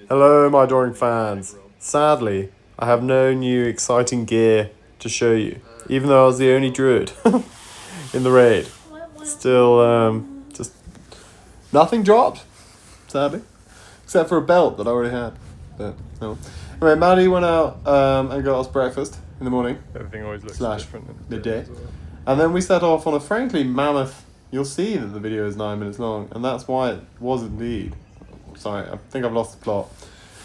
Hello, my adoring fans. Sadly, I have no new exciting gear to show you, even though I was the only druid in the raid. Still, just nothing dropped, sadly, except for a belt that I already had. But no. Anyway, Maddie went out and got us breakfast in the morning. Everything always looks Slash different in midday. as well. And then we set off on a frankly mammoth. You'll see that the video is 9 minutes long, and that's why it was indeed. Sorry, I think I've lost the plot.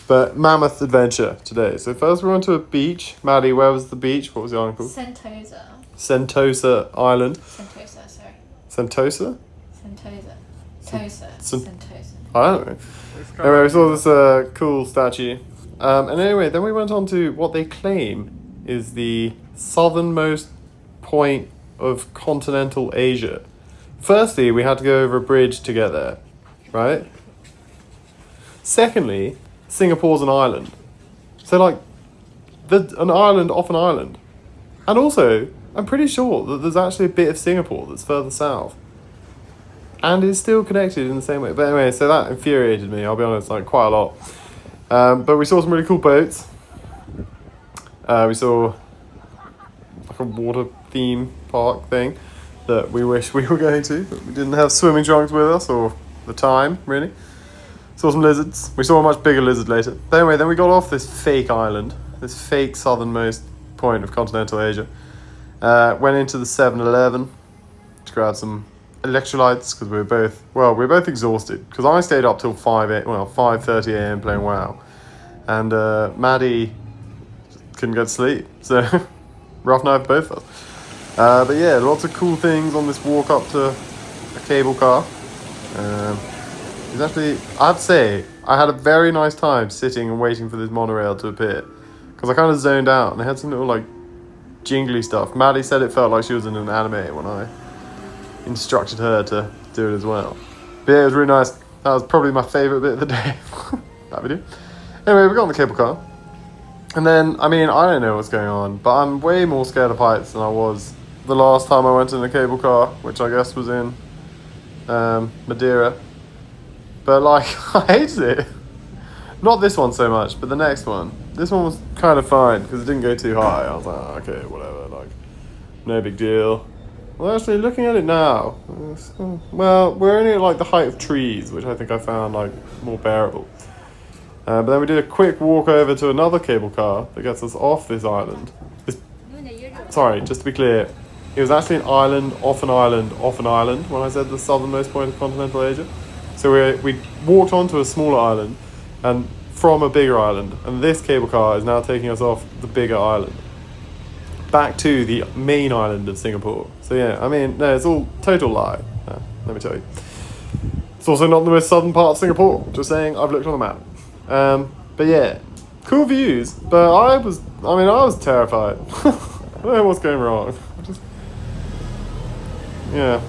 But mammoth adventure today. So first we went to a beach. Maddie, where was the beach? What was the island called? Sentosa. Sentosa Island. Sentosa, sorry. Sentosa? Sentosa. Tosa. Sen- Sentosa. I don't know. It's kind Anyway, we of- saw this cool statue. And anyway, then we went on to what they claim is the southernmost point of continental Asia. Firstly, we had to go over a bridge to get there, right? Secondly, Singapore's an island. So, like, an island off an island. And also, I'm pretty sure that there's actually a bit of Singapore that's further south. And is still connected in the same way. But anyway, so that infuriated me, I'll be honest, like, quite a lot. But we saw some really cool boats. We saw like a water theme park thing that we wish we were going to, but we didn't have swimming trunks with us or the time, really. Saw some lizards. We saw a much bigger lizard later. But anyway, then we got off this fake island, this fake southernmost point of continental Asia. Went into the 7-Eleven to grab some electrolytes because we were both exhausted because I stayed up till 5:30 a.m. playing WoW, and Maddie couldn't go to sleep, so rough night for both of us. But yeah, lots of cool things on this walk up to a cable car. It's actually, I have to say, I had a very nice time sitting and waiting for this monorail to appear because I kind of zoned out and they had some little like jingly stuff. Maddie said it felt like she was in an anime when I instructed her to do it as well. But yeah, it was really nice. That was probably my favourite bit of the day. That video. Anyway, we got on the cable car. And then, I mean, I don't know what's going on, but I'm way more scared of heights than I was the last time I went in a cable car, which I guess was in Madeira. But like, I hated it. Not this one so much, but the next one. This one was kind of fine because it didn't go too high. I was like, oh, okay, whatever, like, no big deal. Well, actually, looking at it now, well, we're only at like the height of trees, which I think I found like more bearable. But then we did a quick walk over to another cable car that gets us off this island. Sorry, just to be clear, it was actually an island, off an island, off an island, when I said the southernmost point of continental Asia. So we walked onto a smaller island and from a bigger island, and this cable car is now taking us off the bigger island back to the main island of Singapore. So yeah, I mean, no, it's all total lie, let me tell you. It's also not the most southern part of Singapore, just saying, I've looked on the map. But yeah, cool views, but I was terrified. I don't know what's going wrong. Yeah.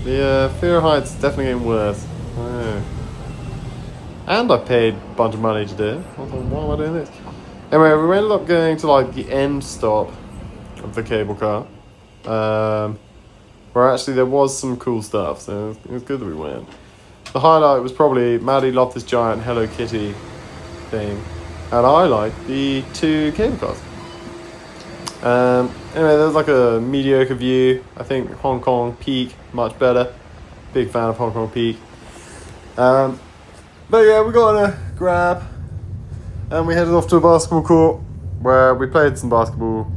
The fear of heights is definitely getting worse. I know. And I paid a bunch of money to do it. I was like, why am I doing this? Anyway, we ended up going to like the end stop of the cable car, where actually there was some cool stuff, so it was good that we went. The highlight was probably Maddie loved this giant Hello Kitty thing, and I liked the 2 cable cars. Anyway, there was like a mediocre view. I think Hong Kong Peak, much better. Big fan of Hong Kong Peak. But yeah, we got on a grab and we headed off to a basketball court where we played some basketball.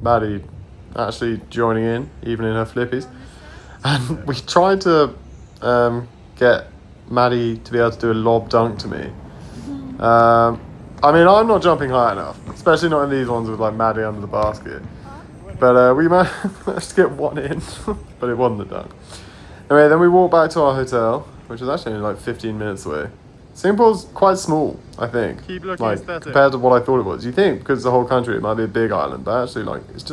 Maddie actually joining in, even in her flippies. And we tried to get Maddie to be able to do a lob dunk to me. I mean, I'm not jumping high enough, especially not in these ones with like Maddie under the basket. But we managed to get one in, but it wasn't a dunk. Anyway, then we walked back to our hotel, which was actually only like 15 minutes away. Singapore's quite small, I think. Keep looking like aesthetic. compared to what I thought it was. You think because it's the whole country, it might be a big island, but actually, like it's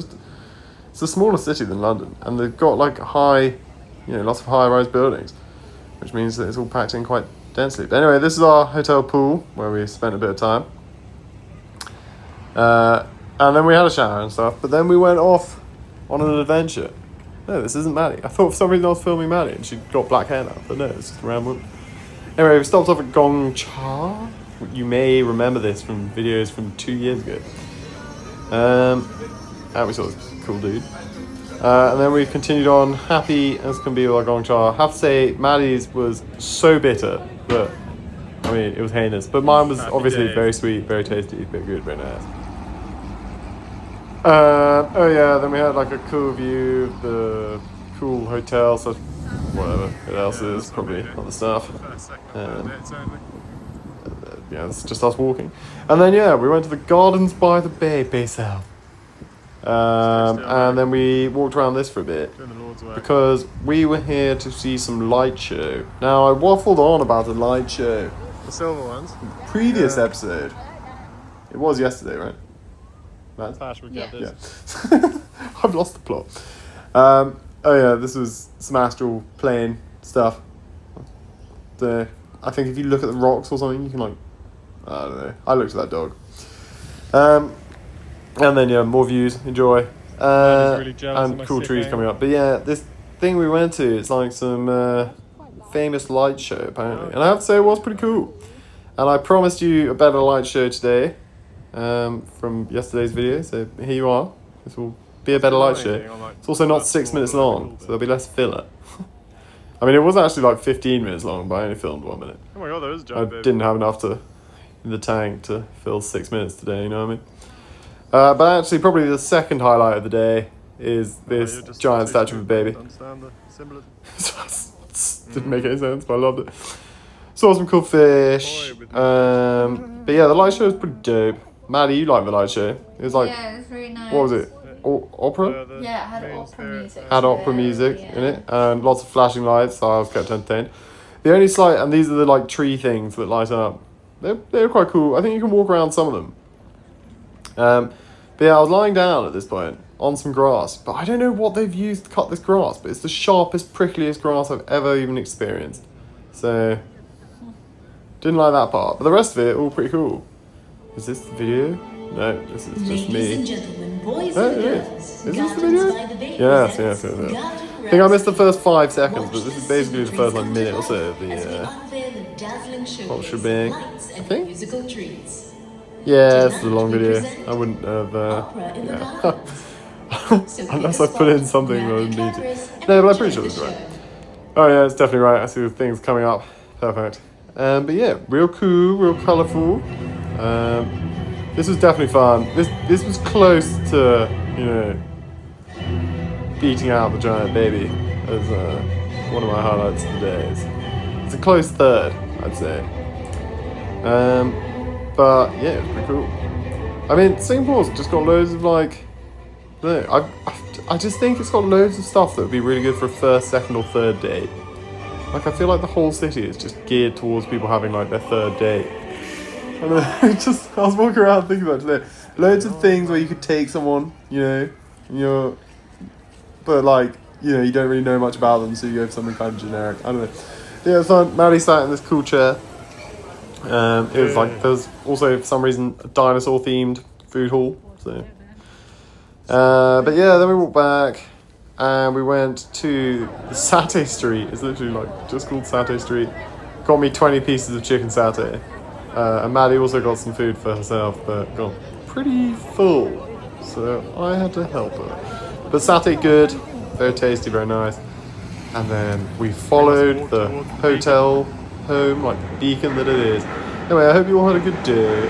a smaller city than London, and they've got like lots of high-rise buildings, which means that it's all packed in quite densely. But anyway, this is our hotel pool where we spent a bit of time. And then we had a shower and stuff, but then we went off on an adventure. No, this isn't Maddie. I thought for some reason I was filming Maddie and she got black hair now, but no, it's just a random woman. Anyway, we stopped off at Gong Cha. You may remember this from videos from 2 years ago. And we saw this cool dude. And then we continued on, happy as can be with our Gong Cha. I have to say, Maddie's was so bitter, but I mean, it was heinous. But mine was obviously very sweet, very tasty, very good, very nice. Oh yeah, then we had like a cool view of the cool hotel, so whatever it else is, probably other stuff. Yeah, it's just us walking. And then yeah, we went to the Gardens by the Bay, Bay South. And then we walked around this for a bit because we were here to see some light show. Now I waffled on about a light show. The silver ones. Previous episode. It was yesterday, right? Matt? Yeah. I've lost the plot. Oh yeah, this was some astral plane stuff. I think if you look at the rocks or something, you can like, I don't know. I looked at that dog. And then yeah, more views, enjoy. Really jealous of And my cool sick trees aim. coming up. But yeah, this thing we went to, it's like some famous light show apparently. And I have to say it was pretty cool. And I promised you a better light show today from yesterday's video. So here you are. This will be a better light show. It's also not 6 minutes long, so there'll be less filler. I mean, it was actually like 15 minutes long, but I only filmed 1 minute. Oh my god, there is a I giant baby. didn't have enough in the tank to fill 6 minutes today, you know what I mean? But actually, probably the second highlight of the day is this You're just giant too statue of a baby. stupid to Understand the symbolism. Didn't make any sense, but I loved it. Saw some cool fish. Boy with But yeah, the light show was pretty dope. Maddie, you liked the light show. It was like, Yeah, it's really nice. what was it? Opera? Yeah, it had main opera spirit. music. Had to opera music yeah. in it, and lots of flashing lights, so I was kept entertained. The only slight, and these are the like tree things that light up. They're quite cool. I think you can walk around some of them. But yeah, I was lying down at this point on some grass, but I don't know what they've used to cut this grass, but it's the sharpest, prickliest grass I've ever even experienced. So, didn't like that part. But the rest of it, all pretty cool. Is this the video? No, this is just Ladies and me. gentlemen, boys Oh, and it is. girls, Is this the Gardens video? by the Bay Yes, presents yes. Garden I think I missed the Rhapsody. first 5 seconds, but this is Watch basically the the first like trees minute or come so to of life as we the. unveil a dazzling showcase shebang. of lights I and think. musical treats. Yeah, it's a long Tonight we video. present I wouldn't have. Opera in the Yeah. Gardens. So Unless pick I a put in spot, something grab that I your didn't need to. cameras, and No, but I'm enjoy pretty sure the it's right. show. Oh yeah, it's definitely right. I see the things coming up. Perfect. But yeah, real cool, real colourful. This was definitely fun. This was close to, you know, beating out the giant baby as one of my highlights of the day. It's a close third, I'd say. But yeah, it was pretty cool. I mean, Singapore's just got loads of like, no, I just think it's got loads of stuff that would be really good for a first, second, or third date. Like I feel like the whole city is just geared towards people having like their third date. And I was walking around thinking about it today. Loads of things where you could take someone, you know, but like, you know, you don't really know much about them, so you go for something kind of generic. I don't know. Yeah, it was fun. Maddie sat in this cool chair. It was like, there was also for some reason a dinosaur themed food hall. So, but yeah, then we walked back and we went to the Satay Street. It's literally like just called Satay Street. Got me 20 pieces of chicken satay. And Maddie also got some food for herself, but got pretty full, so I had to help her. But satay good, very tasty, very nice. And then we followed the hotel home, like the beacon that it is. Anyway, I hope you all had a good day.